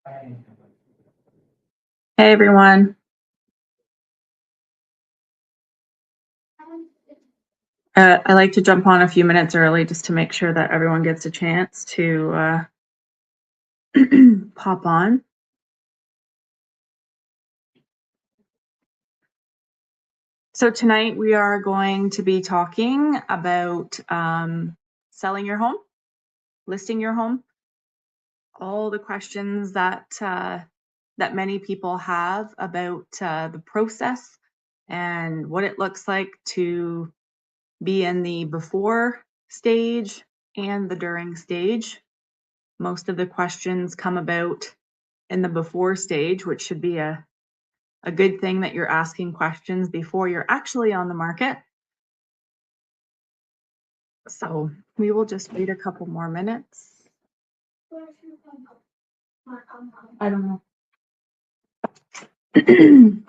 Hey everyone. I like to jump on a few minutes early just to make sure that everyone gets a chance to pop on. So tonight we are going to be talking about selling your home, listing your home, all the questions that many people have about the process and what it looks like to be in the before stage and the during stage. Most of the questions come about in the before stage, which should be a good thing that you're asking questions before you're actually on the market. So we will just wait a couple more minutes. I don't know. I'm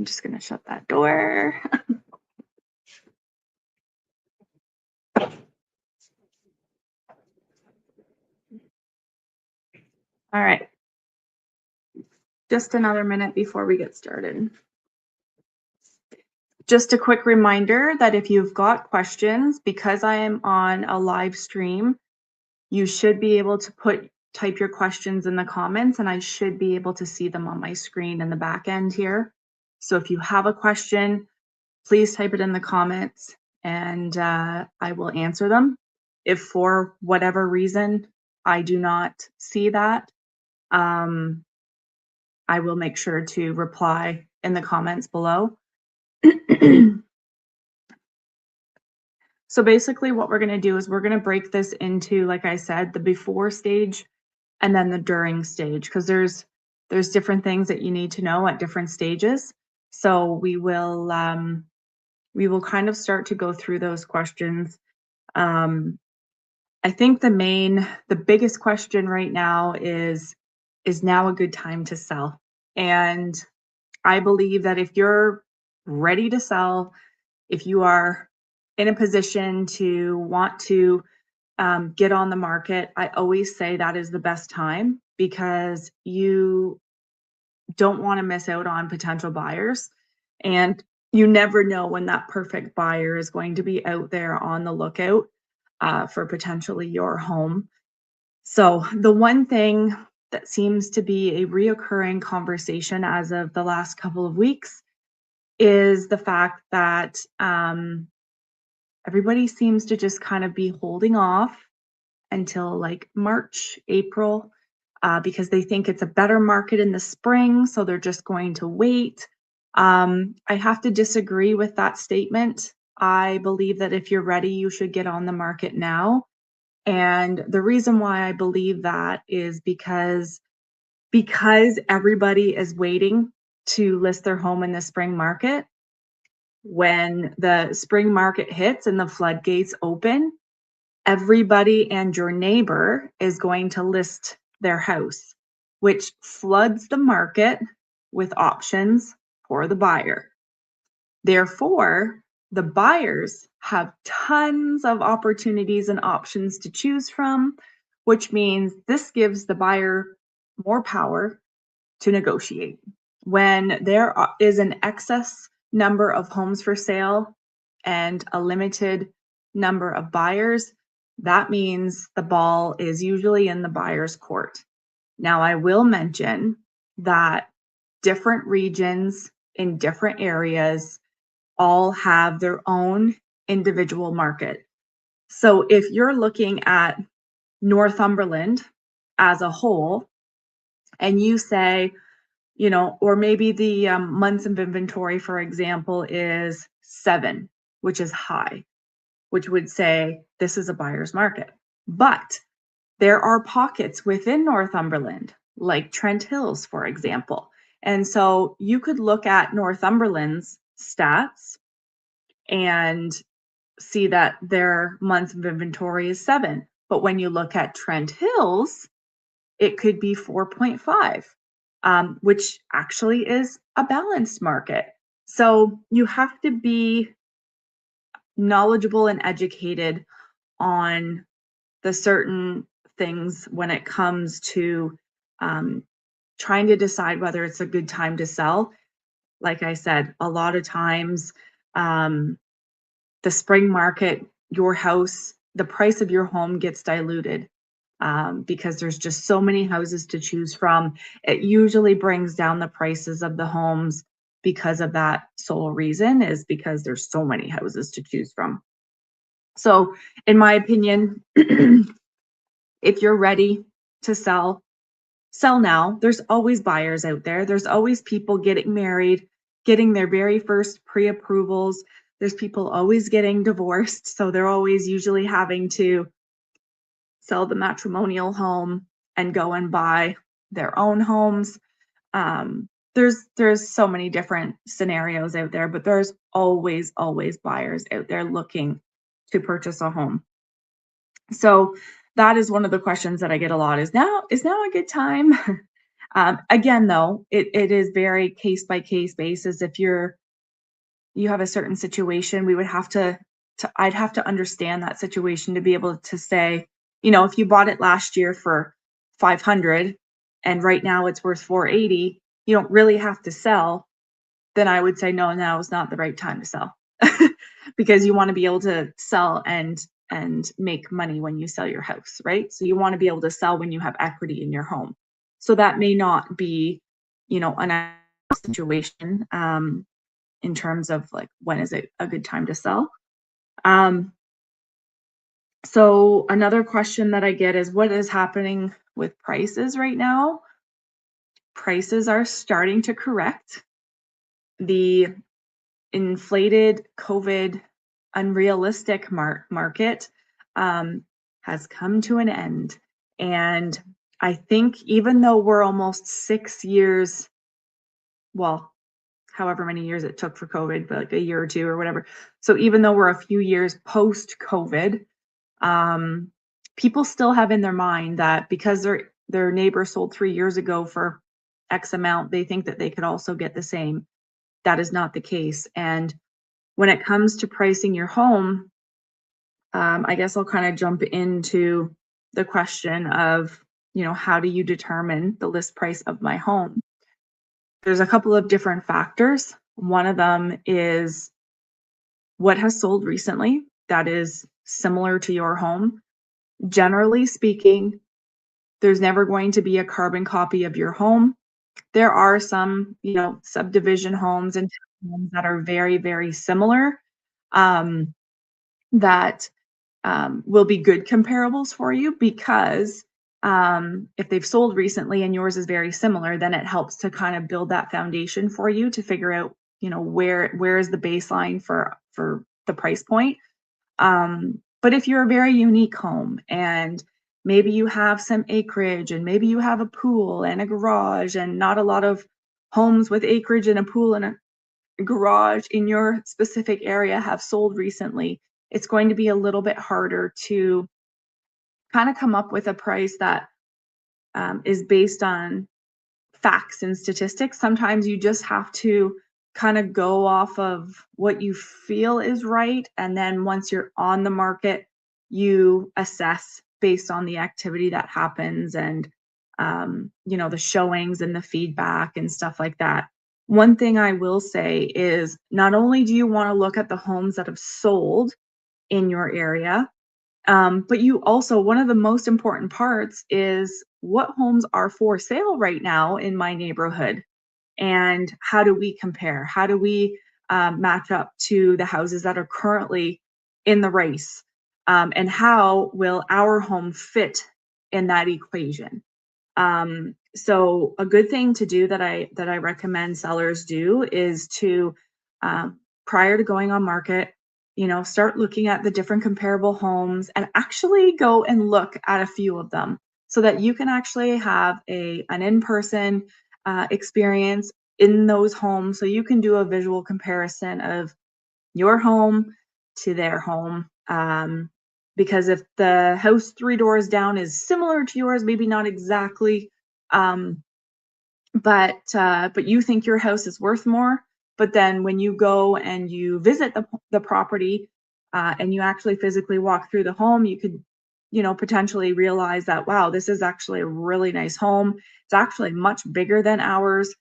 just going to shut that door. All right. Just another minute before we get started. Just a quick reminder that if you've got questions, because I am on a live stream, you should be able to type your questions in the comments, and I should be able to see them on my screen in the back end here. So if you have a question, please type it in the comments and I will answer them. If for whatever reason I do not see that, I will make sure to reply in the comments below. So basically what we're going to do is we're going to break this into, like I said, the before stage and then the during stage, because there's different things that you need to know at different stages. So we will kind of start to go through those questions. I think the biggest question right now is now a good time to sell? And I believe that if you're ready to sell, if you are in a position to want to get on the market, I always say that is the best time, because you don't want to miss out on potential buyers. And you never know when that perfect buyer is going to be out there on the lookout for potentially your home. So the one thing that seems to be a reoccurring conversation as of the last couple of weeks is the fact that everybody seems to just kind of be holding off until like March, April, because they think it's a better market in the spring, so they're just going to wait. I have to disagree with that statement. I believe that if you're ready, you should get on the market now. And the reason why I believe that is because everybody is waiting to list their home in the spring market. When the spring market hits and the floodgates open, everybody and your neighbor is going to list their house, which floods the market with options for the buyer. Therefore, the buyers have tons of opportunities and options to choose from, which means this gives the buyer more power to negotiate. When there is an excess number of homes for sale and a limited number of buyers, that means the ball is usually in the buyer's court. Now, I will mention that different regions in different areas all have their own individual market. So if you're looking at Northumberland as a whole, and you say, or maybe the months of inventory, for example, is 7, which is high, which would say this is a buyer's market. But there are pockets within Northumberland, like Trent Hills, for example. And so you could look at Northumberland's stats and see that their month of inventory is 7. But when you look at Trent Hills, it could be 4.5, which actually is a balanced market. So you have to be knowledgeable and educated on the certain things when it comes to um, trying to decide whether it's a good time to sell. Like I said, a lot of times, um, the spring market, your house, the price of your home gets diluted because there's just so many houses to choose from. It usually brings down the prices of the homes because of that sole reason, is because there's so many houses to choose from. So, in my opinion, if you're ready to sell, sell now. There's always buyers out there. There's always people getting married, getting their very first pre-approvals. There's people always getting divorced, so they're always usually having to sell the matrimonial home and go and buy their own homes. There's so many different scenarios out there, but there's always buyers out there looking to purchase a home. So that is one of the questions that I get a lot, is now a good time? Again, though, it is very case by case basis. If you have a certain situation, we would have to I'd have to understand that situation to be able to say, if you bought it last year for 500 and right now it's worth 480, you don't really have to sell. Then I would say no, now is not the right time to sell. Because you want to be able to sell and make money when you sell your house, right? So you want to be able to sell when you have equity in your home. So that may not be, an ideal situation in terms of like when is it a good time to sell. Um, so another question that I get is what is happening with prices right now? Prices are starting to correct. The inflated COVID unrealistic market has come to an end. And I think even though we're almost 6 years, well, however many years it took for COVID, but like a year or two or whatever. So even though we're a few years post COVID, um, people still have in their mind that because their neighbor sold 3 years ago for X amount, they think that they could also get the same. That is not the case. And when it comes to pricing your home, I guess I'll kind of jump into the question of, how do you determine the list price of my home? There's a couple of different factors. One of them is what has sold recently that is similar to your home. Generally speaking, there's never going to be a carbon copy of your home. There are some, subdivision homes and homes that are very, very similar, that will be good comparables for you because if they've sold recently and yours is very similar, then it helps to kind of build that foundation for you to figure out, where is the baseline for the price point. But if you're a very unique home and maybe you have some acreage and maybe you have a pool and a garage, and not a lot of homes with acreage and a pool and a garage in your specific area have sold recently, it's going to be a little bit harder to kind of come up with a price that is based on facts and statistics. Sometimes you just have to kind of go off of what you feel is right. And then once you're on the market, you assess based on the activity that happens and, the showings and the feedback and stuff like that. One thing I will say is not only do you want to look at the homes that have sold in your area, but you also, one of the most important parts is what homes are for sale right now in my neighborhood, and how do we compare? How do we match up to the houses that are currently in the race? And how will our home fit in that equation? So a good thing to do that I recommend sellers do is to prior to going on market, start looking at the different comparable homes and actually go and look at a few of them so that you can actually have an in-person experience in those homes, so you can do a visual comparison of your home to their home. Because if the house 3 doors down is similar to yours, maybe not exactly, um, but you think your house is worth more. But then when you go and you visit the property and you actually physically walk through the home, you could potentially realize that, wow, this is actually a really nice home. It's actually much bigger than ours.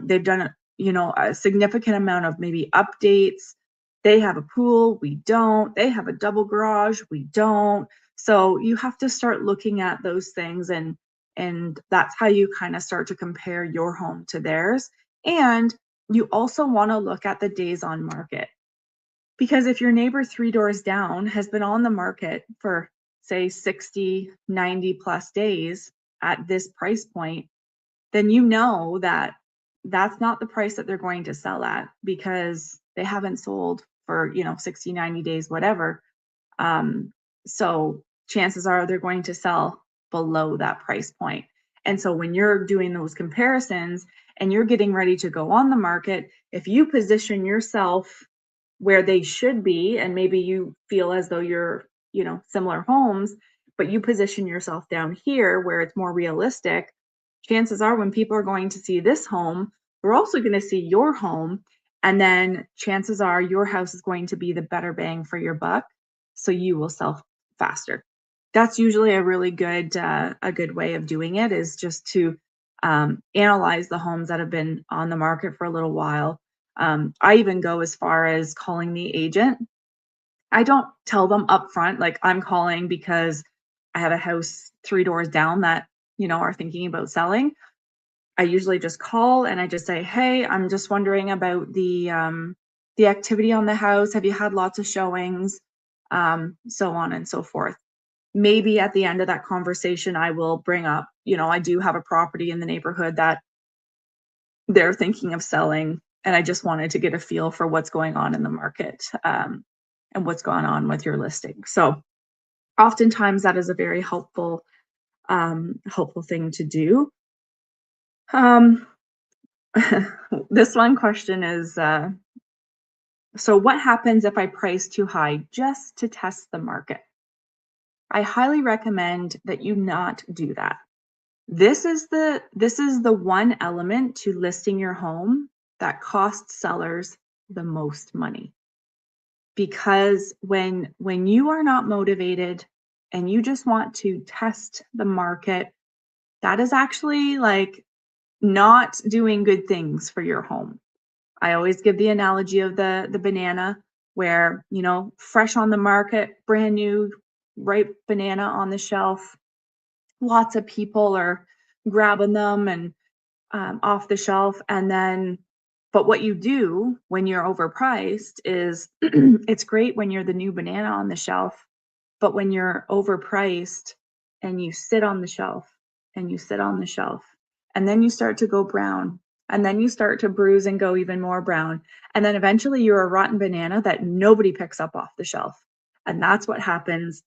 They've done a significant amount of maybe updates. They have a pool, we don't. They have a double garage, we don't. So you have to start looking at those things, and that's how you kind of start to compare your home to theirs. And you also want to look at the days on market, because if your neighbor 3 doors down has been on the market for, say, 60, 90 plus days at this price point, then you know that that's not the price that they're going to sell at, because they haven't sold for 60, 90 days, whatever. So chances are they're going to sell below that price point. And so when you're doing those comparisons and you're getting ready to go on the market, if you position yourself where they should be, and maybe you feel as though you're similar homes, but you position yourself down here where it's more realistic, chances are when people are going to see this home, they're also going to see your home. And then chances are your house is going to be the better bang for your buck. So you will sell faster. That's usually a good way of doing it, is just to analyze the homes that have been on the market for a little while. I even go as far as calling the agent. I don't tell them up front, like, I'm calling because I have a house 3 doors down that, are thinking about selling. I usually just call and I just say, "Hey, I'm just wondering about the activity on the house. Have you had lots of showings?" So on and so forth. Maybe at the end of that conversation, I will bring up, I do have a property in the neighborhood that they're thinking of selling, and I just wanted to get a feel for what's going on in the market, and what's going on with your listing. So oftentimes that is a very helpful thing to do. Um, this one question is, so what happens if I price too high just to test the market? I highly recommend that you not do that. This is the one element to listing your home that costs sellers the most money. Because when you are not motivated and you just want to test the market, that is actually like not doing good things for your home. I always give the analogy of the banana, where, fresh on the market, brand new, ripe banana on the shelf. Lots of people are grabbing them and off the shelf. And then, but what you do when you're overpriced is it's great when you're the new banana on the shelf, but when you're overpriced and you sit on the shelf and you sit on the shelf, and then you start to go brown, and then you start to bruise and go even more brown. And then eventually you're a rotten banana that nobody picks up off the shelf. And that's what happens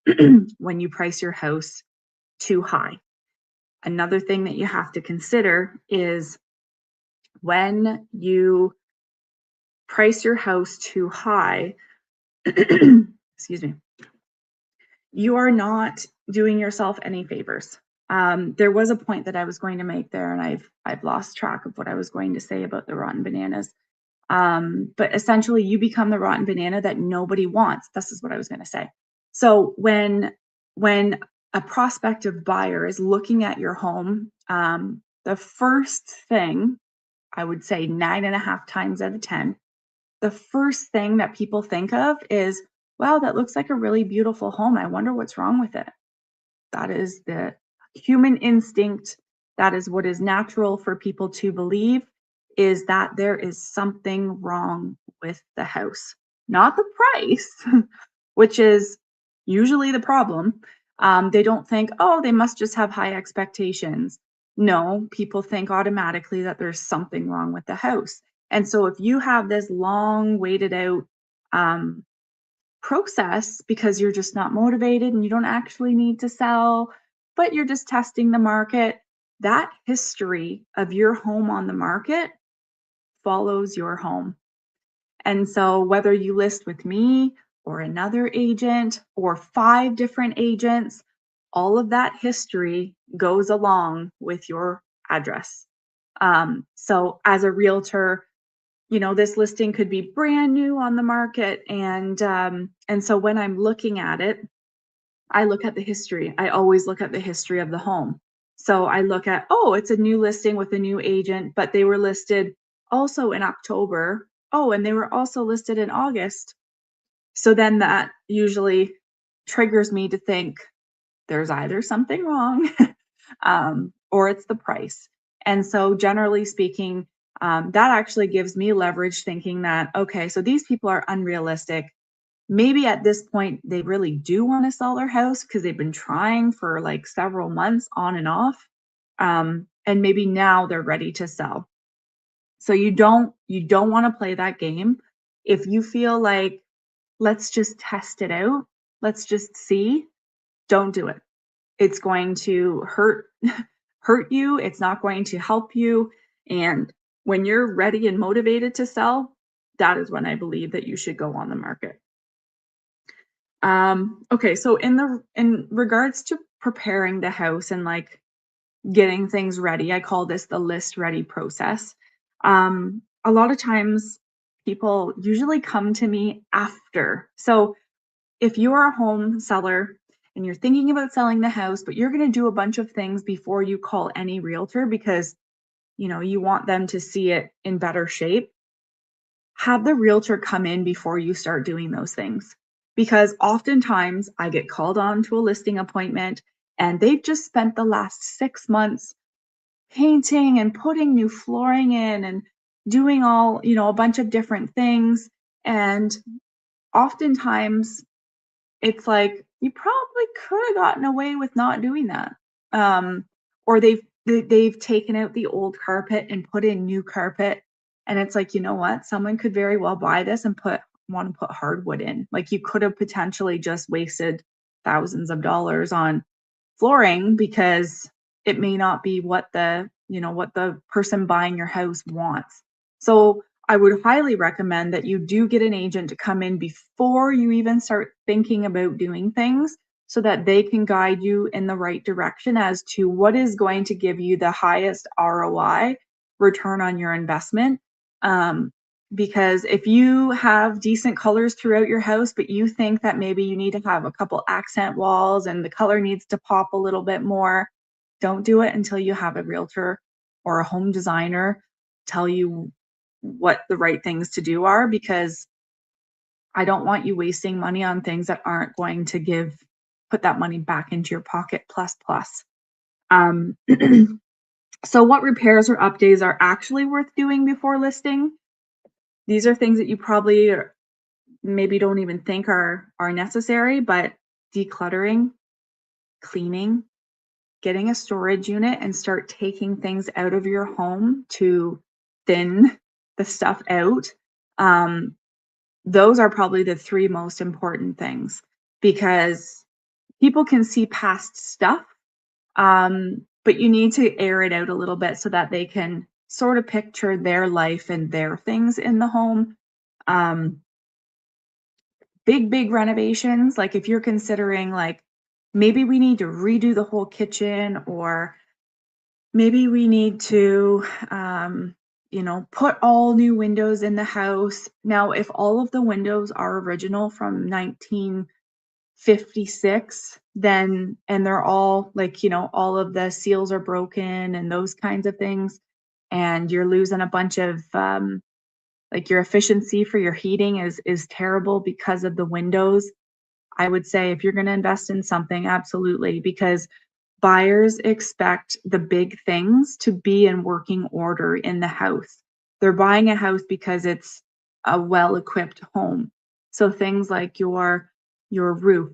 when you price your house too high. Another thing that you have to consider is when you price your house too high, excuse me, you are not doing yourself any favors. There was a point that I was going to make there, and I've lost track of what I was going to say about the rotten bananas. But essentially, you become the rotten banana that nobody wants. This is what I was going to say. So when a prospective buyer is looking at your home, the first thing, I would say 9.5 times out of 10, the first thing that people think of is, wow, that looks like a really beautiful home. I wonder what's wrong with it. That is the human instinct. That is what is natural for people to believe, is that there is something wrong with the house, not the price, which is usually the problem. They don't think, oh, they must just have high expectations. No, people think automatically that there's something wrong with the house. And so if you have this long waited out um, process because you're just not motivated and you don't actually need to sell, but you're just testing the market, that history of your home on the market follows your home. And so whether you list with me or another agent or 5 different agents, all of that history goes along with your address. So as a realtor, this listing could be brand new on the market. And so when I'm looking at it, I look at the history. I always look at the history of the home. So I look at, oh, it's a new listing with a new agent, but they were listed also in October. Oh, and they were also listed in August. So then that usually triggers me to think there's either something wrong or it's the price. And so, generally speaking, that actually gives me leverage thinking that, okay, so these people are unrealistic. Maybe at this point, they really do want to sell their house because they've been trying for like several months on and off. And maybe now they're ready to sell. So you don't want to play that game. If you feel like let's just test it out, let's just see, don't do it. It's going to hurt you, it's not going to help you, and when you're ready and motivated to sell, that is when I believe that you should go on the market. Okay, so in regards to preparing the house and, like, getting things ready, I call this the list ready process. A lot of times people usually come to me after. So if you're a home seller and you're thinking about selling the house, but you're going to do a bunch of things before you call any realtor because, you want them to see it in better shape, have the realtor come in before you start doing those things. Because oftentimes I get called on to a listing appointment and they've just spent the last 6 months painting and putting new flooring in and doing all, a bunch of different things. And oftentimes it's like, you probably could have gotten away with not doing that. Um, or they've taken out the old carpet and put in new carpet, and it's like, you know what? Someone could very well buy this and wanna put hardwood in. Like, you could have potentially just wasted thousands of dollars on flooring because it may not be what the person buying your house wants. So I would highly recommend that you do get an agent to come in before you even start thinking about doing things so that they can guide you in the right direction as to what is going to give you the highest ROI, return on your investment. Um, because if you have decent colors throughout your house, but you think that maybe you need to have a couple accent walls and the color needs to pop a little bit more, don't do it until you have a realtor or a home designer tell you what the right things to do are, because I don't want you wasting money on things that aren't going to put that money back into your pocket plus plus. Um, so what repairs or updates are actually worth doing before listing? These are things that you probably maybe don't even think are necessary, but decluttering, cleaning, getting a storage unit and start taking things out of your home to thin the stuff out. Um, those are probably the three most important things because people can see past stuff, but you need to air it out a little bit so that they can sort of picture their life and their things in the home. Um, big renovations, like if you're considering like maybe we need to redo the whole kitchen, or maybe we need to put all new windows in the house. Now, if all of the windows are original from 1956, then and they're all like, all of the seals are broken and those kinds of things, and you're losing a bunch of like your efficiency for your heating is terrible because of the windows. I would say if you're going to invest in something, absolutely, because buyers expect the big things to be in working order in the house. They're buying a house because it's a well-equipped home. So things like your roof,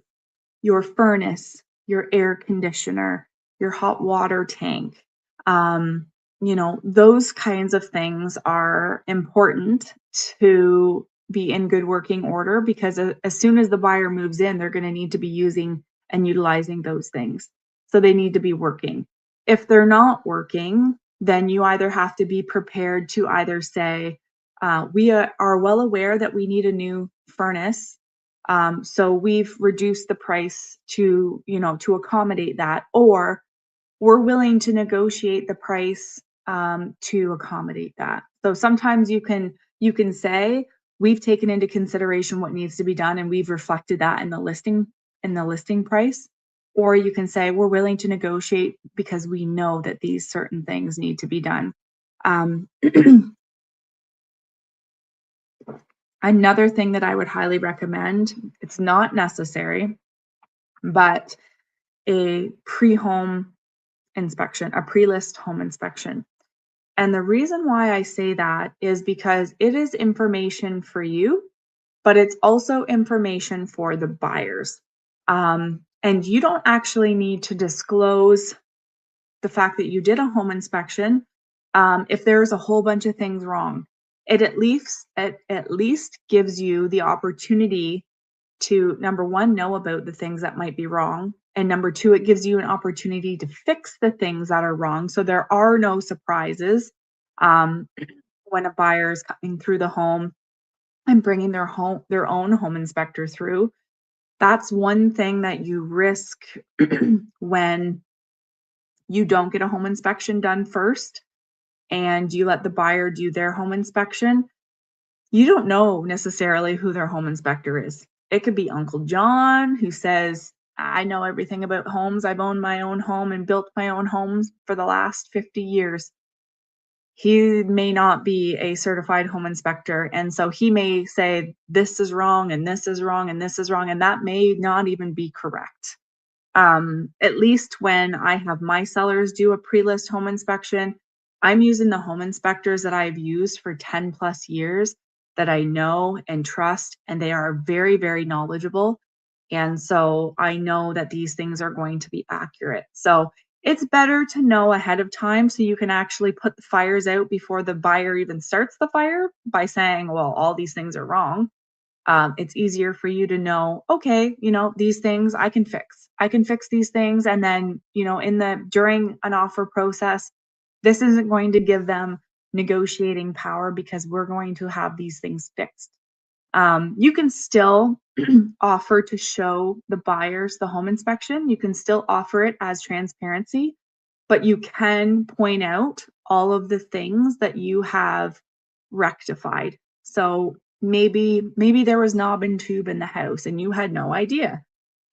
your furnace, your air conditioner, your hot water tank, um, those kinds of things are important to be in good working order because as soon as the buyer moves in, they're going to need to be using and utilizing those things. So they need to be working. If they're not working, then you either have to be prepared to either say, we are well aware that we need a new furnace, so we've reduced the price to accommodate that, or we're willing to negotiate the price to accommodate that. So sometimes you can say we've taken into consideration what needs to be done and we've reflected that in the listing in the listing price, or you can say, we're willing to negotiate because we know that these certain things need to be done. Um, Another thing that I would highly recommend, it's not necessary, but a pre-home inspection, a pre-list home inspection. And the reason why I say that is because it is information for you, but it's also information for the buyers. And you don't actually need to disclose the fact that you did a home inspection if there's a whole bunch of things wrong. It at least gives you the opportunity to, number one, know about the things that might be wrong. And number two, it gives you an opportunity to fix the things that are wrong. So there are no surprises um, when a buyer is coming through the home and bringing their own home inspector through. That's one thing that you risk when you don't get a home inspection done first and you let the buyer do their home inspection. You don't know necessarily who their home inspector is. It could be Uncle John who says, I know everything about homes. I've owned my own home and built my own homes for the last 50 years. He may not be a certified home inspector. And so he may say, this is wrong, and this is wrong, and this is wrong. And that may not even be correct. At least when I have my sellers do a pre-list home inspection, I'm using the home inspectors that I've used for 10 plus years that I know and trust, and they are very, very knowledgeable. And so I know that these things are going to be accurate. So it's better to know ahead of time so you can actually put the fires out before the buyer even starts the fire by saying, well, all these things are wrong. It's easier for you to know, okay, these things I can fix. I can fix these things. And then, during an offer process, this isn't going to give them negotiating power because we're going to have these things fixed. You can still offer to show the buyers the home inspection. You can still offer it as transparency, but you can point out all of the things that you have rectified. So maybe there was knob and tube in the house and you had no idea.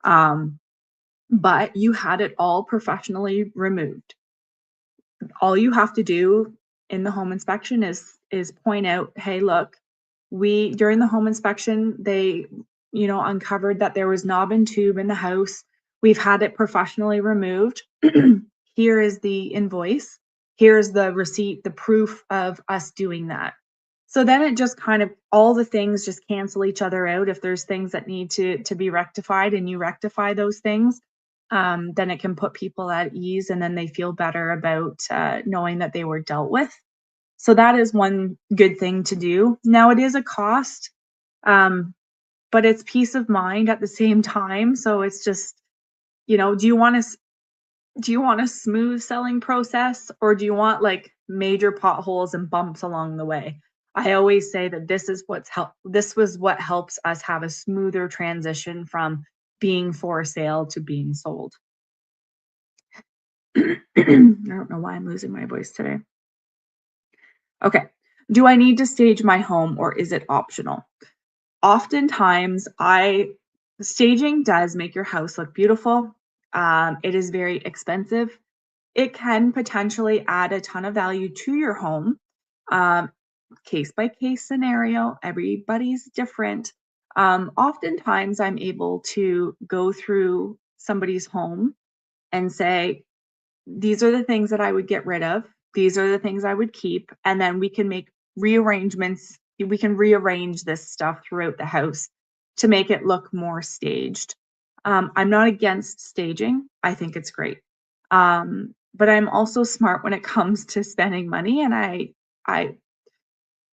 But you had it all professionally removed. All you have to do in the home inspection is point out, hey, look, during the home inspection, they, uncovered that there was knob and tube in the house. We've had it professionally removed. Here is the invoice. Here's the receipt, the proof of us doing that. So then it just kind of, all the things just cancel each other out. If there's things that need to be rectified and you rectify those things, then it can put people at ease and then they feel better about knowing that they were dealt with. So that is one good thing to do. Now it is a cost, but it's peace of mind at the same time. So it's just, do you want a smooth selling process, or do you want like major potholes and bumps along the way? I always say that this was what helps us have a smoother transition from being for sale to being sold. I don't know why I'm losing my voice today. Okay. Do I need to stage my home or is it optional? Oftentimes, staging does make your house look beautiful. It is very expensive. It can potentially add a ton of value to your home. Case by case scenario, everybody's different. Oftentimes, I'm able to go through somebody's home and say, these are the things that I would get rid of. These are the things I would keep. And then we can make rearrangements. We can rearrange this stuff throughout the house to make it look more staged. I'm not against staging. I think it's great. But I'm also smart when it comes to spending money. And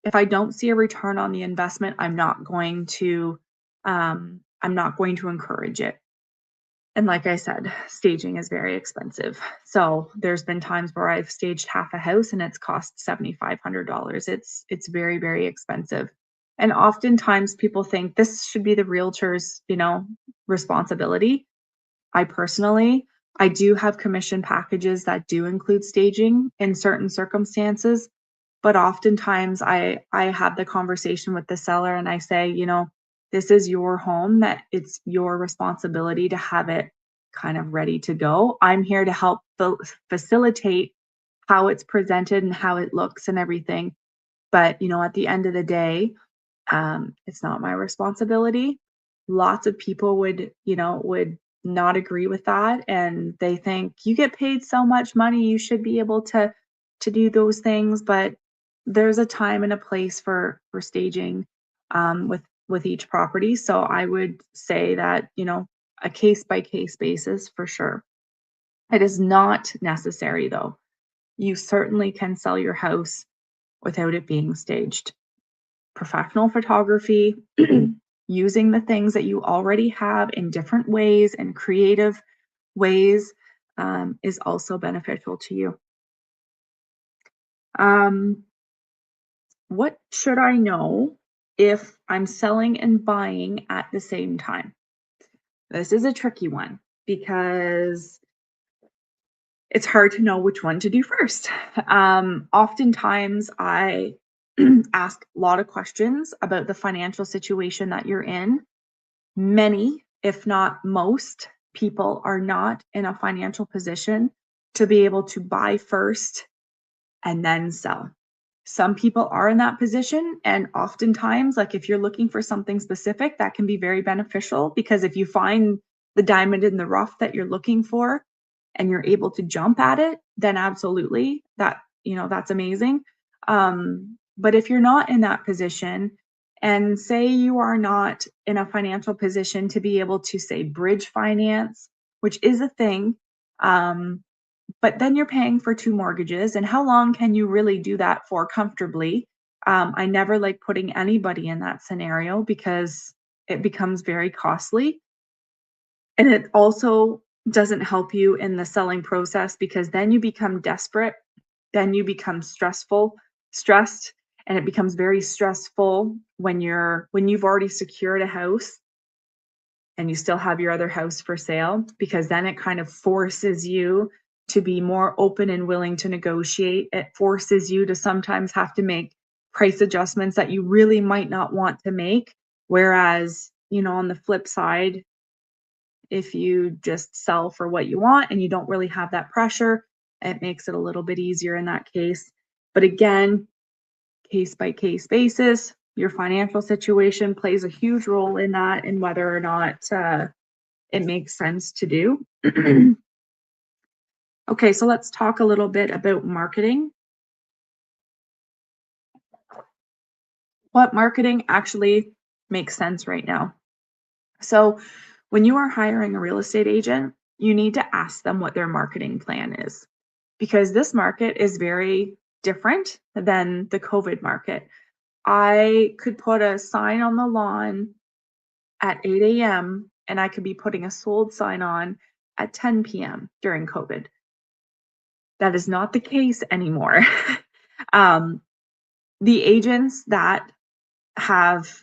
if I don't see a return on the investment, I'm not going to encourage it. And like I said, staging is very expensive. So there's been times where I've staged half a house and it's cost $7,500. It's very, very expensive. And oftentimes people think this should be the realtor's, responsibility. I do have commission packages that do include staging in certain circumstances, but oftentimes I have the conversation with the seller and I say, This is your home, that it's your responsibility to have it kind of ready to go. I'm here to help facilitate how it's presented and how it looks and everything. But, at the end of the day, it's not my responsibility. Lots of people would not agree with that, and they think you get paid so much money, you should be able to do those things. But there's a time and a place for staging with each property. So I would say that a case by case basis for sure. It is not necessary though. You certainly can sell your house without it being staged. Professional photography, using the things that you already have in different ways and creative ways, is also beneficial to you. Um, what should I know if I'm selling and buying at the same time? This is a tricky one because it's hard to know which one to do first. Oftentimes, I ask a lot of questions about the financial situation that you're in. Many, if not most, people are not in a financial position to be able to buy first and then sell. Some people are in that position, and oftentimes, like if you're looking for something specific, that can be very beneficial because if you find the diamond in the rough that you're looking for and you're able to jump at it, then absolutely that's amazing. But if you're not in that position, and say you are not in a financial position to be able to say bridge finance, which is a thing, um, but then you're paying for 2 mortgages, and how long can you really do that for comfortably? I never like putting anybody in that scenario because it becomes very costly, and it also doesn't help you in the selling process because then you become desperate, then you become stressed, and it becomes very stressful when you've already secured a house and you still have your other house for sale, because then it kind of forces you to be more open and willing to negotiate. It forces you to sometimes have to make price adjustments that you really might not want to make. Whereas, on the flip side, if you just sell for what you want and you don't really have that pressure, it makes it a little bit easier in that case. But again, case by case basis, your financial situation plays a huge role in that and whether or not it makes sense to do. Okay, so let's talk a little bit about marketing. What marketing actually makes sense right now? So, when you are hiring a real estate agent, you need to ask them what their marketing plan is because this market is very different than the COVID market. I could put a sign on the lawn at 8 a.m. and I could be putting a sold sign on at 10 p.m. during COVID. That is not the case anymore. um, the agents that have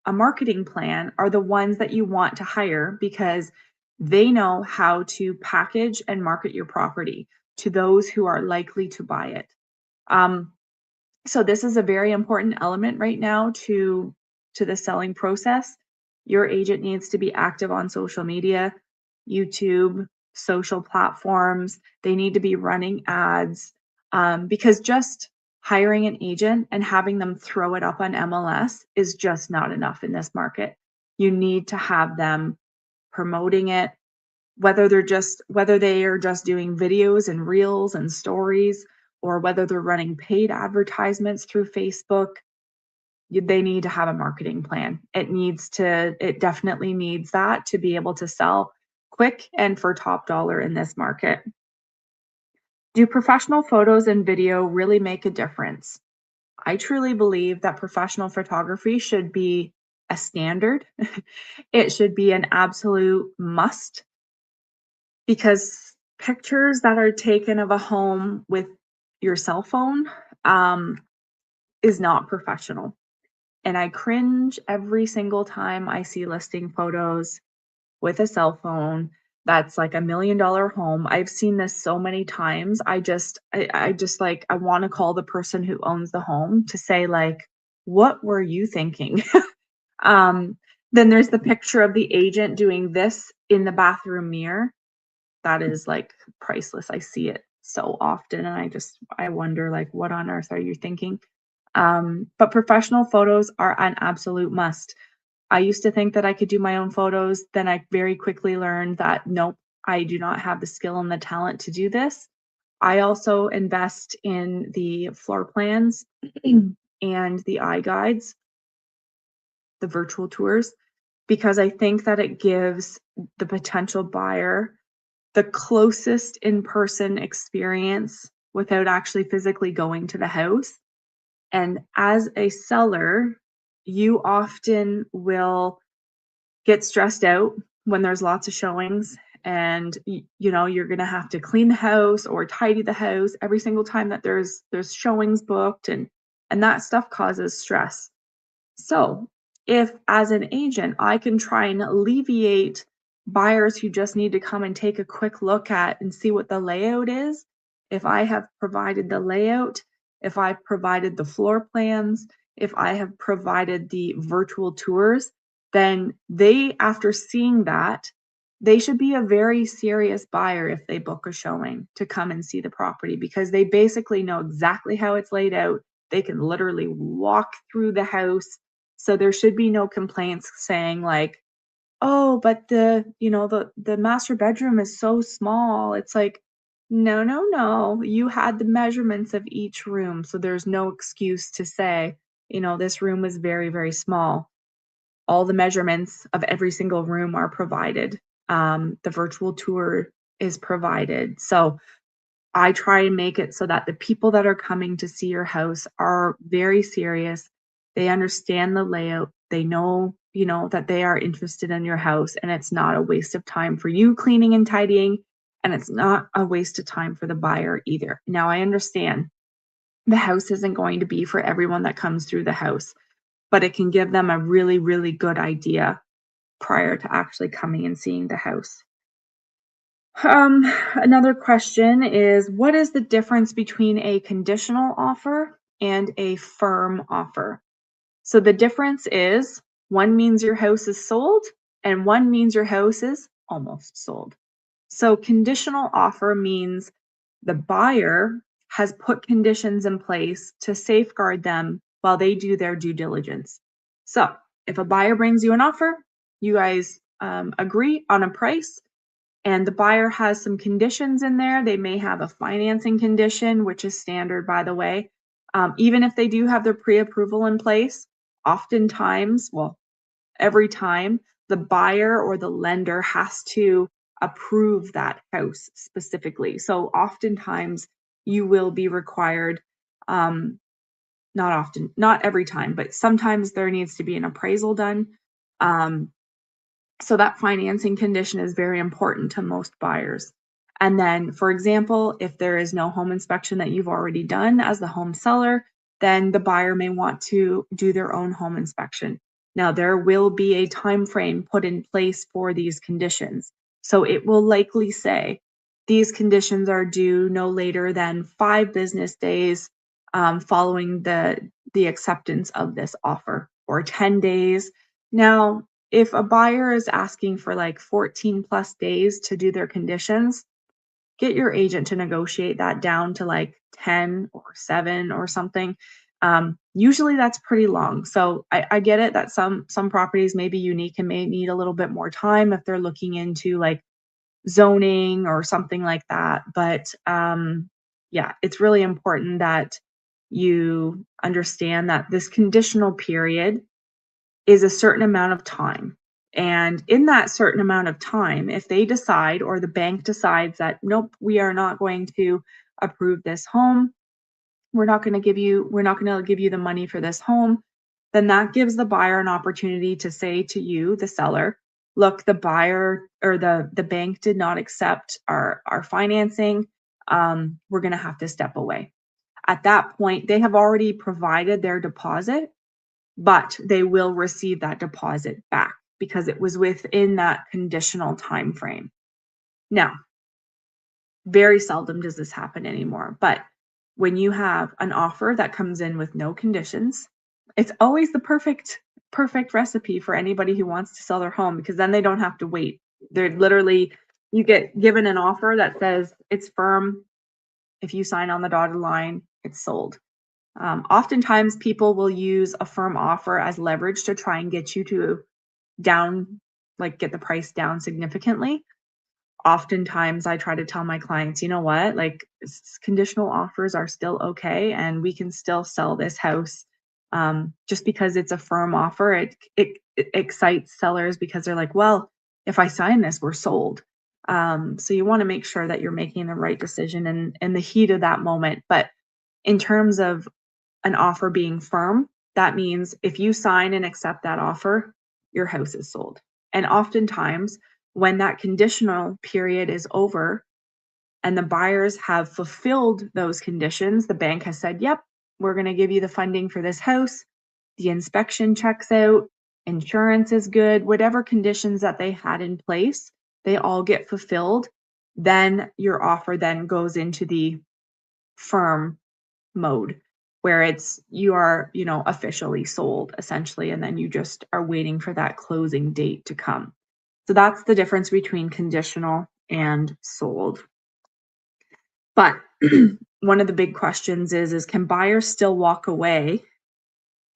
a marketing plan are the ones that you want to hire because they know how to package and market your property to those who are likely to buy it. Um, so this is a very important element right now to the selling process. Your agent needs to be active on social media, YouTube, social platforms. They need to be running ads, because just hiring an agent and having them throw it up on MLS is just not enough in this market. You need to have them promoting it, whether they are just doing videos and reels and stories, or whether they're running paid advertisements through Facebook. They need to have a marketing plan. It definitely needs that to be able to sell quick and for top dollar in this market. Do professional photos and video really make a difference? I truly believe that professional photography should be a standard. It should be an absolute must because pictures that are taken of a home with your cell phone, is not professional. And I cringe every single time I see listing photos with a cell phone that's like $1 million home. I've seen this so many times. I just like, I want to call the person who owns the home to say, like, what were you thinking? um, Then there's the picture of the agent doing this in the bathroom mirror. That is, like, priceless. I see it so often, and I wonder, like, what on earth are you thinking? But professional photos are an absolute must. I used to think that I could do my own photos, then I very quickly learned that, nope, I do not have the skill and the talent to do this. I also invest in the floor plans and the eye guides, the virtual tours, because I think that it gives the potential buyer the closest in-person experience without actually physically going to the house. And as a seller, you often will get stressed out when there's lots of showings and you know you're going to have to clean the house or tidy the house every single time that there's showings booked, and that stuff causes stress. So, if as an agent, I can try and alleviate buyers who just need to come and take a quick look at and see what the layout is, if I have provided the layout, if I've provided the floor plans, if I have provided the virtual tours, then they, after seeing that, they should be a very serious buyer if they book a showing to come and see the property because they basically know exactly how it's laid out. They can literally walk through the house, so there should be no complaints saying like, "Oh, but the master bedroom is so small." It's like, "No, no, no. You had the measurements of each room, so there's no excuse to say, this room was very, very small." All the measurements of every single room are provided. The virtual tour is provided. So I try and make it so that the people that are coming to see your house are very serious. They understand the layout. They know, that they are interested in your house and it's not a waste of time for you cleaning and tidying. And it's not a waste of time for the buyer either. Now, I understand the house isn't going to be for everyone that comes through the house, but it can give them a really, really good idea prior to actually coming and seeing the house. Um, Another question is, what is the difference between a conditional offer and a firm offer? So the difference is one means your house is sold and one means your house is almost sold. So conditional offer means the buyer has put conditions in place to safeguard them while they do their due diligence. So if a buyer brings you an offer, you guys agree on a price, and the buyer has some conditions in there. They may have a financing condition, which is standard, by the way. Even if they do have their pre-approval in place, oftentimes, well, every time, the buyer or the lender has to approve that house specifically. So oftentimes you will be required, not often, not every time, but sometimes there needs to be an appraisal done. Um, so that financing condition is very important to most buyers. And then, for example, if there is no home inspection that you've already done as the home seller, then the buyer may want to do their own home inspection. Now, there will be a time frame put in place for these conditions. So it will likely say these conditions are due no later than 5 business days following the acceptance of this offer, or 10 days. Now, if a buyer is asking for like 14 plus days to do their conditions, get your agent to negotiate that down to like 10 or 7 or something. Usually that's pretty long. So I get it that some properties may be unique and may need a little bit more time if they're looking into like zoning or something like that. But yeah, it's really important that you understand that this conditional period is a certain amount of time. And in that certain amount of time, if they decide or the bank decides that, nope, we are not going to approve this home, we're not going to give you the money for this home, then that gives the buyer an opportunity to say to you, the seller, look, the buyer or the bank did not accept our financing. We're going to have to step away. At that point, they have already provided their deposit, but they will receive that deposit back because it was within that conditional time frame. Now, very seldom does this happen anymore, but when you have an offer that comes in with no conditions, it's always the perfect perfect recipe for anybody who wants to sell their home, because then they don't have to wait. They're literally, you get given an offer that says it's firm. If you sign on the dotted line, it's sold. Oftentimes people will use a firm offer as leverage to try and get you to down, like get the price down significantly. Oftentimes I try to tell my clients, you know what, like conditional offers are still okay and we can still sell this house. Just because it's a firm offer, it excites sellers because they're like, well, if I sign this, we're sold. So you want to make sure that you're making the right decision in the heat of that moment. But in terms of an offer being firm, that means if you sign and accept that offer, your house is sold. And oftentimes, when that conditional period is over and the buyers have fulfilled those conditions, the bank has said, yep, we're going to give you the funding for this house. The inspection checks out, insurance is good, whatever conditions that they had in place, they all get fulfilled. Then your offer then goes into the firm mode where it's you are, officially sold essentially, and then you just are waiting for that closing date to come. So that's the difference between conditional and sold. But one of the big questions is can buyers still walk away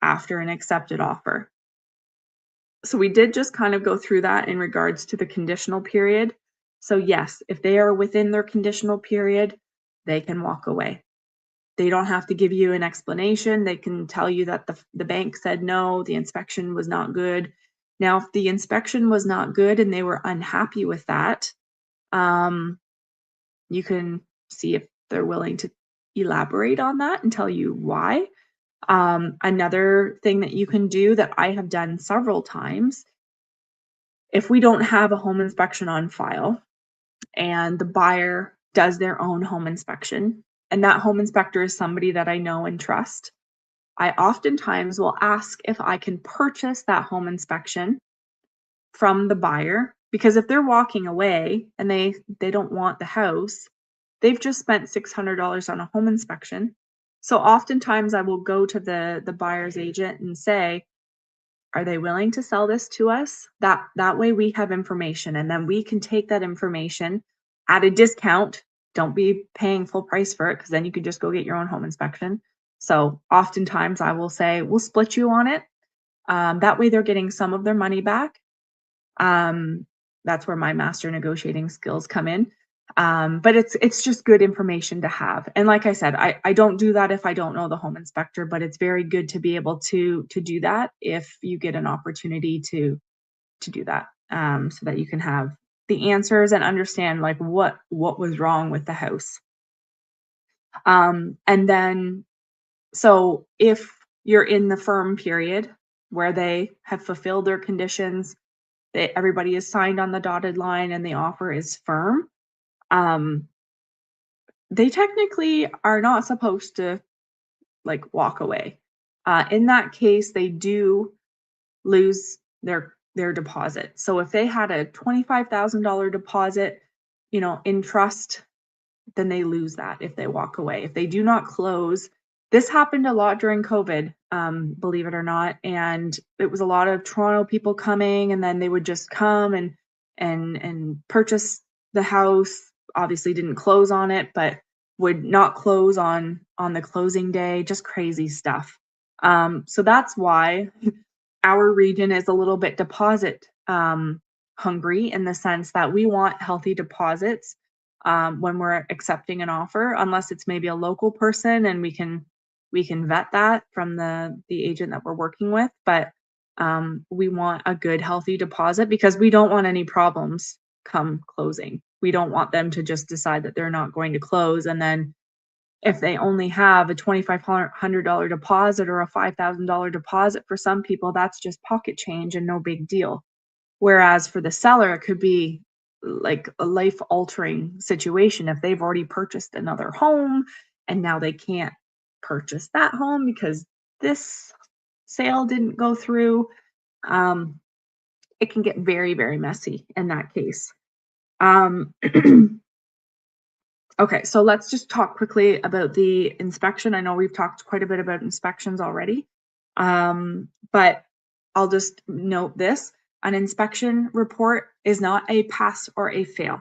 after an accepted offer? So we did just kind of go through that in regards to the conditional period. So yes, if they are within their conditional period, they can walk away. They don't have to give you an explanation. They can tell you that the bank said no, the inspection was not good. Now, if the inspection was not good and they were unhappy with that, you can see if they're willing to elaborate on that and tell you why. Another thing that you can do that I have done several times, if we don't have a home inspection on file and the buyer does their own home inspection, and that home inspector is somebody that I know and trust, I oftentimes will ask if I can purchase that home inspection from the buyer, because if they're walking away and they don't want the house, they've just spent $600 on a home inspection. So oftentimes I will go to the buyer's agent and say, are they willing to sell this to us? That way we have information, and then we can take that information at a discount. Don't be paying full price for it, because then you could just go get your own home inspection. So oftentimes I will say, we'll split you on it. That way they're getting some of their money back. That's where my master negotiating skills come in. But it's just good information to have. And like I said, I don't do that if I don't know the home inspector, but it's very good to be able to do that if you get an opportunity to do that, so that you can have the answers and understand like what was wrong with the house. And then, so if you're in the firm period where they have fulfilled their conditions, that everybody is signed on the dotted line and the offer is firm, they technically are not supposed to like walk away. In that case, they do lose their deposit. So if they had a $25,000 deposit, in trust, then they lose that if they walk away. If they do not close, this happened a lot during COVID, believe it or not. And it was a lot of Toronto people coming, and then they would just come and purchase the house. Obviously didn't close on it, but would not close on the closing day, just crazy stuff. So that's why our region is a little bit deposit hungry, in the sense that we want healthy deposits when we're accepting an offer, unless it's maybe a local person and we can vet that from the agent that we're working with. But we want a good healthy deposit, because we don't want any problems come closing. We don't want them to just decide that they're not going to close, and then if they only have a $2,500 deposit or a $5,000 deposit, for some people that's just pocket change and no big deal. Whereas for the seller, it could be like a life altering situation if they've already purchased another home and now they can't purchase that home because this sale didn't go through. It can get very, very messy in that case. Okay, so let's just talk quickly about the inspection. I know we've talked quite a bit about inspections already, but I'll just note this, an inspection report is not a pass or a fail.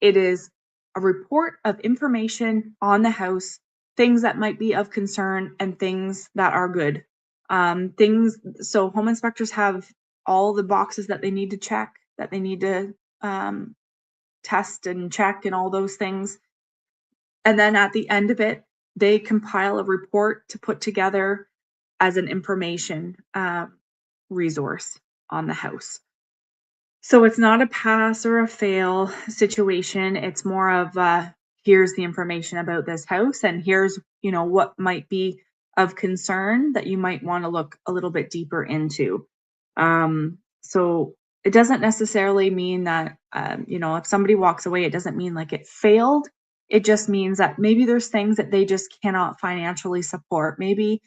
It is a report of information on the house, things that might be of concern and things that are good. So home inspectors have all the boxes that they need to check, that they need to um, test and check and all those things. And then at the end of it, they compile a report to put together as an information resource on the house. So it's not a pass or a fail situation. It's more of here's the information about this house, and here's what might be of concern that you might want to look a little bit deeper into. So it doesn't necessarily mean that if somebody walks away, it doesn't mean like it failed. It just means that maybe there's things that they just cannot financially support. Maybe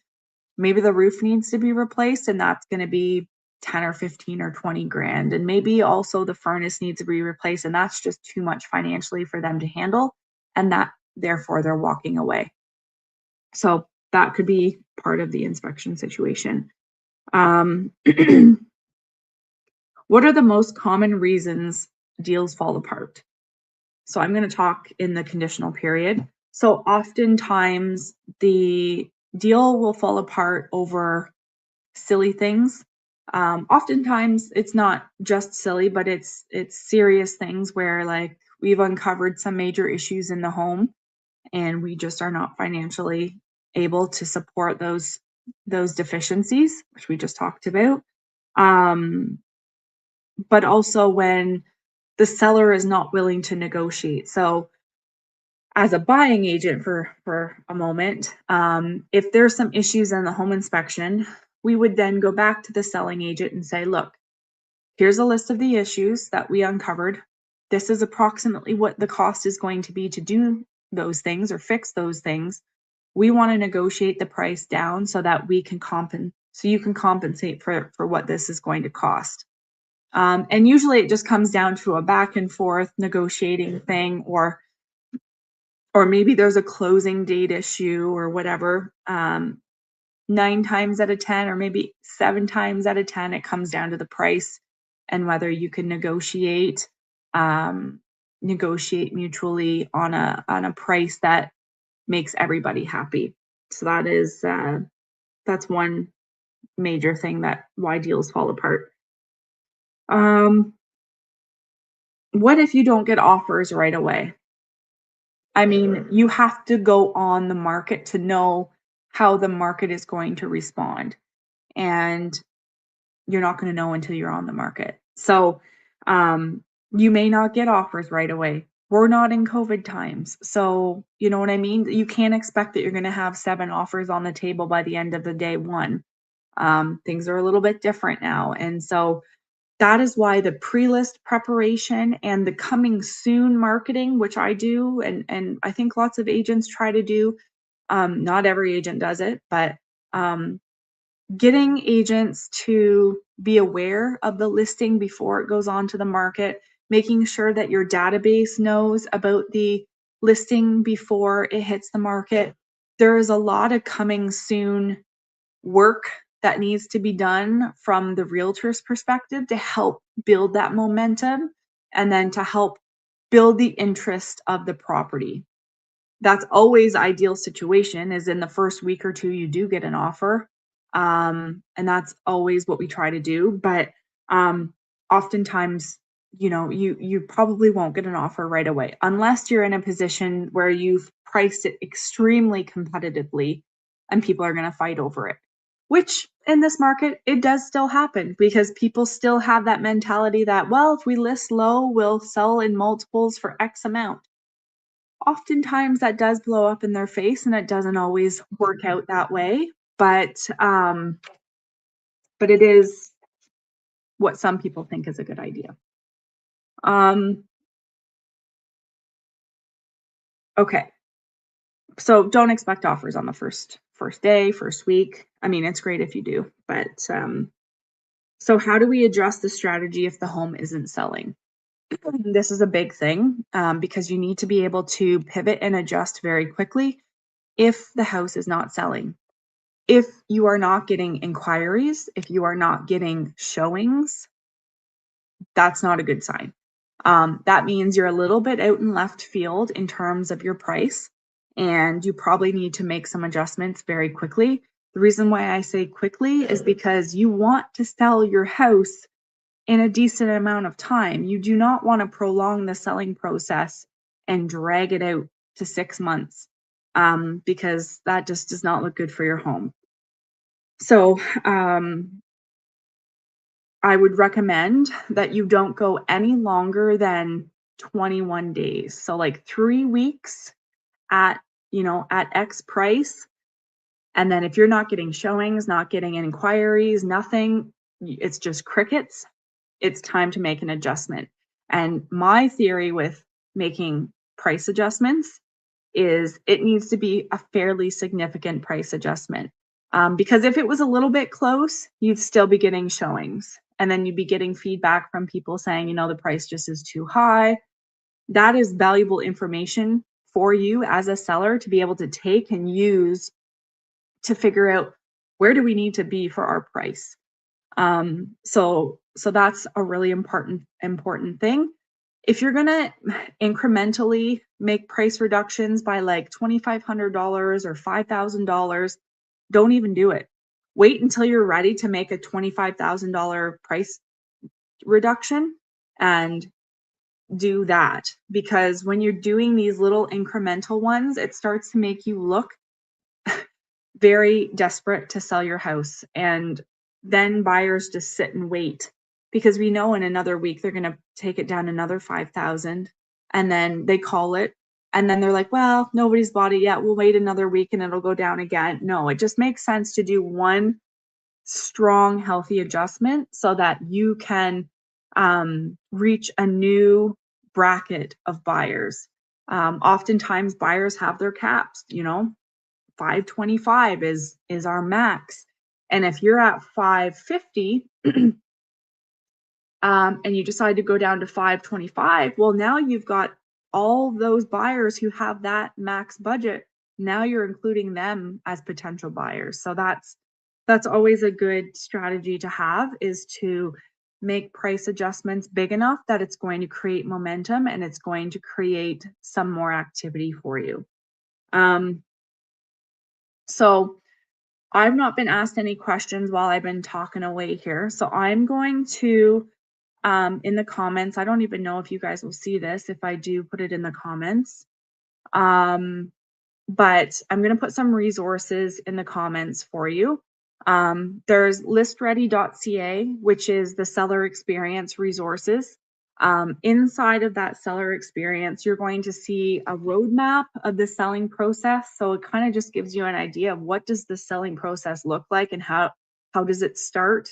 the roof needs to be replaced, and that's going to be 10 or 15 or 20 grand. And maybe also the furnace needs to be replaced, and that's just too much financially for them to handle. And that therefore they're walking away. So that could be part of the inspection situation. What are the most common reasons deals fall apart? So I'm going to talk in the conditional period. So oftentimes the deal will fall apart over silly things. Oftentimes it's not just silly, but it's serious things where like we've uncovered some major issues in the home and we just are not financially able to support those deficiencies, which we just talked about. But also when the seller is not willing to negotiate. So as a buying agent for a moment, if there's some issues in the home inspection, we would then go back to the selling agent and say, look, here's a list of the issues that we uncovered. This is approximately what the cost is going to be to do those things or fix those things. We want to negotiate the price down so that we can so you can compensate for what this is going to cost. And usually it just comes down to a back and forth negotiating thing, or maybe there's a closing date issue or whatever. 9 times out of 10, or maybe 7 times out of 10, it comes down to the price and whether you can negotiate mutually on a price that makes everybody happy. So that's one major thing that why deals fall apart. What if you don't get offers right away? I mean, you have to go on the market to know how the market is going to respond. And you're not going to know until you're on the market. So you may not get offers right away. We're not in COVID times. So you know what I mean? You can't expect that you're going to have 7 offers on the table by the end of the day one. Things are a little bit different now. And so that is why the pre-list preparation and the coming soon marketing, which I do, and I think lots of agents try to do, not every agent does it, but getting agents to be aware of the listing before it goes on to the market, making sure that your database knows about the listing before it hits the market. There is a lot of coming soon work that needs to be done from the realtor's perspective to help build that momentum and then to help build the interest of the property. That's always ideal situation, is in the first week or 2 you do get an offer. And that's always what we try to do. But oftentimes, you probably won't get an offer right away unless you're in a position where you've priced it extremely competitively and people are going to fight over it. Which in this market, it does still happen because people still have that mentality that, well, if we list low, we'll sell in multiples for X amount. Oftentimes that does blow up in their face and it doesn't always work out that way, but it is what some people think is a good idea. Okay. So don't expect offers on the first day, first week. I mean, it's great if you do, but so how do we adjust the strategy if the home isn't selling? This is a big thing because you need to be able to pivot and adjust very quickly if the house is not selling. If you are not getting inquiries, if you are not getting showings, that's not a good sign. That means you're a little bit out in left field in terms of your price, and you probably need to make some adjustments very quickly. The reason why I say quickly is because you want to sell your house in a decent amount of time. You do not want to prolong the selling process and drag it out to 6 months, because that just does not look good for your home. So, I would recommend that you don't go any longer than 21 days. So like 3 weeks at, at X price. And then if you're not getting showings, not getting inquiries, nothing, it's just crickets, it's time to make an adjustment. And my theory with making price adjustments is it needs to be a fairly significant price adjustment. Because if it was a little bit close, you'd still be getting showings. And then you'd be getting feedback from people saying, the price just is too high. That is valuable information for you as a seller to be able to take and use to figure out where do we need to be for our price. So that's a really important thing. If you're gonna incrementally make price reductions by like $2,500 or $5,000, don't even do it. Wait until you're ready to make a $25,000 price reduction and do that. Because when you're doing these little incremental ones, it starts to make you look very desperate to sell your house. And then buyers just sit and wait because we know in another week they're going to take it down another 5,000, and then they call it, and then they're like, well, nobody's bought it yet. We'll wait another week and it'll go down again. No, it just makes sense to do one strong, healthy adjustment so that you can reach a new bracket of buyers. Oftentimes buyers have their caps, 525 is our max. And if you're at 550, and you decide to go down to 525, well, now you've got all those buyers who have that max budget. Now you're including them as potential buyers. So that's always a good strategy to have, is to make price adjustments big enough that it's going to create momentum and it's going to create some more activity for you. So I've not been asked any questions while I've been talking away here. So I'm going to, in the comments, I don't even know if you guys will see this, if I do put it in the comments. But I'm going to put some resources in the comments for you. There's listready.ca, which is the seller experience resources. Inside of that seller experience, you're going to see a roadmap of the selling process. So it kind of just gives you an idea of what does the selling process look like and how does it start.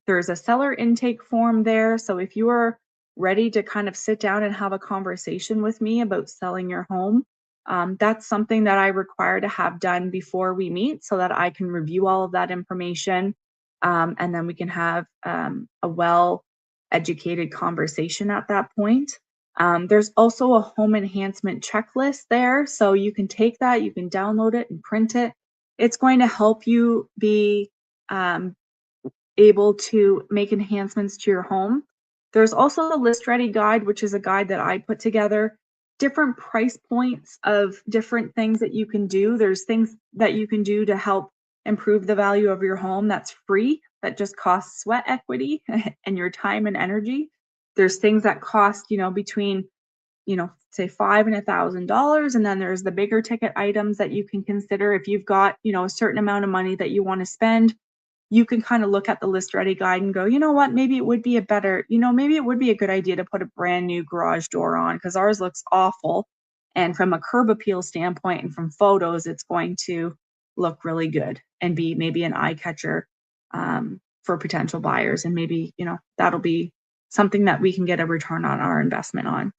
There's a seller intake form there. So if you are ready to kind of sit down and have a conversation with me about selling your home, that's something that I require to have done before we meet so that I can review all of that information. And then we can have a well-educated conversation at that point. There's also a home enhancement checklist there. So you can take that, you can download it and print it. It's going to help you be able to make enhancements to your home. There's also the List Ready guide, which is a guide that I put together. Different price points of different things that you can do. There's things that you can do to help improve the value of your home that's free, that just costs sweat equity and your time and energy. There's things that cost, between, say $500 and $1,000. And then there's the bigger ticket items that you can consider. If you've got, a certain amount of money that you want to spend, you can kind of look at the List Ready guide and go, you know what, maybe it would be maybe it would be a good idea to put a brand new garage door on because ours looks awful. And from a curb appeal standpoint and from photos, it's going to look really good and be maybe an eye catcher for potential buyers. And maybe, that'll be something that we can get a return on our investment on.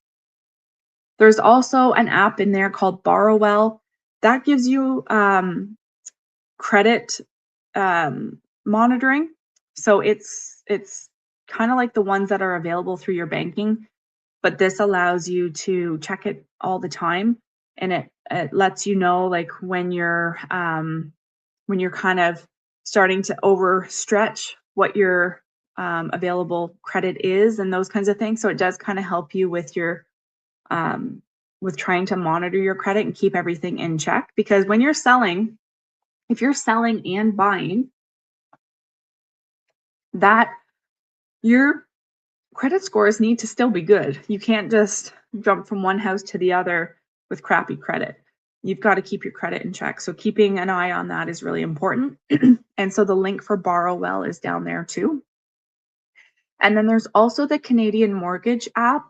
There's also an app in there called Borrowell that gives you credit monitoring. So it's kind of like the ones that are available through your banking, but this allows you to check it all the time, and it lets you know like when you're when you're kind of starting to overstretch what your available credit is and those kinds of things. So it does kind of help you um, with trying to monitor your credit and keep everything in check. Because when you're selling, if you're selling and buying, that your credit scores need to still be good. You can't just jump from one house to the other with crappy credit. You've got to keep your credit in check. So keeping an eye on that is really important. And so the link for Borrow Well is down there too. And then there's also the Canadian Mortgage app,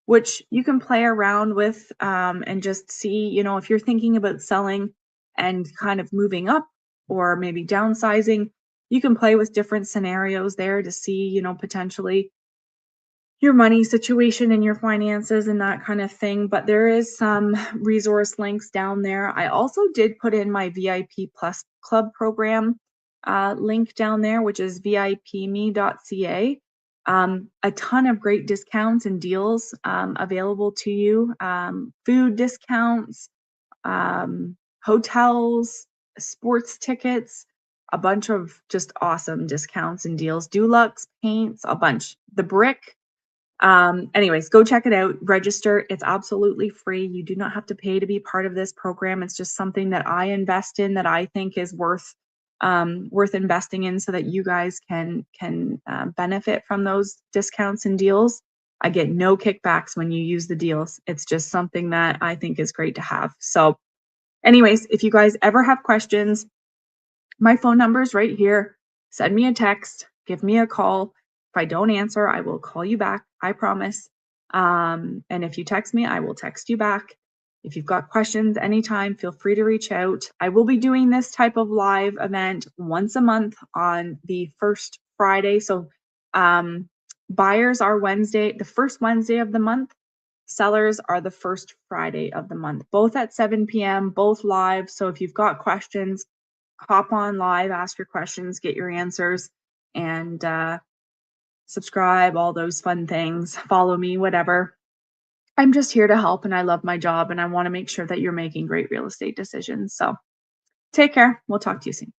which you can play around with and just see, if you're thinking about selling and kind of moving up or maybe downsizing, you can play with different scenarios there to see, potentially your money situation and your finances and that kind of thing. But there is some resource links down there. I also did put in my VIP Plus Club program link down there, which is vipme.ca. A ton of great discounts and deals available to you. Food discounts, hotels, sports tickets, a bunch of just awesome discounts and deals. Dulux paints, a bunch. The Brick. Anyways, go check it out, register. It's absolutely free. You do not have to pay to be part of this program. It's just something that I invest in that I think is worth investing in so that you guys can benefit from those discounts and deals. I get no kickbacks when you use the deals. It's just something that I think is great to have. So anyways, if you guys ever have questions, my phone number is right here. Send me a text, give me a call. If I don't answer, I will call you back. I promise. And if you text me, I will text you back. If you've got questions anytime, feel free to reach out. I will be doing this type of live event once a month on the first Friday. So buyers are the first Wednesday of the month. Sellers are the first Friday of the month, both at 7 p.m., both live. So if you've got questions, hop on live, ask your questions, get your answers, and subscribe, all those fun things. Follow me, whatever. I'm just here to help, and I love my job, and I want to make sure that you're making great real estate decisions. So take care. We'll talk to you soon.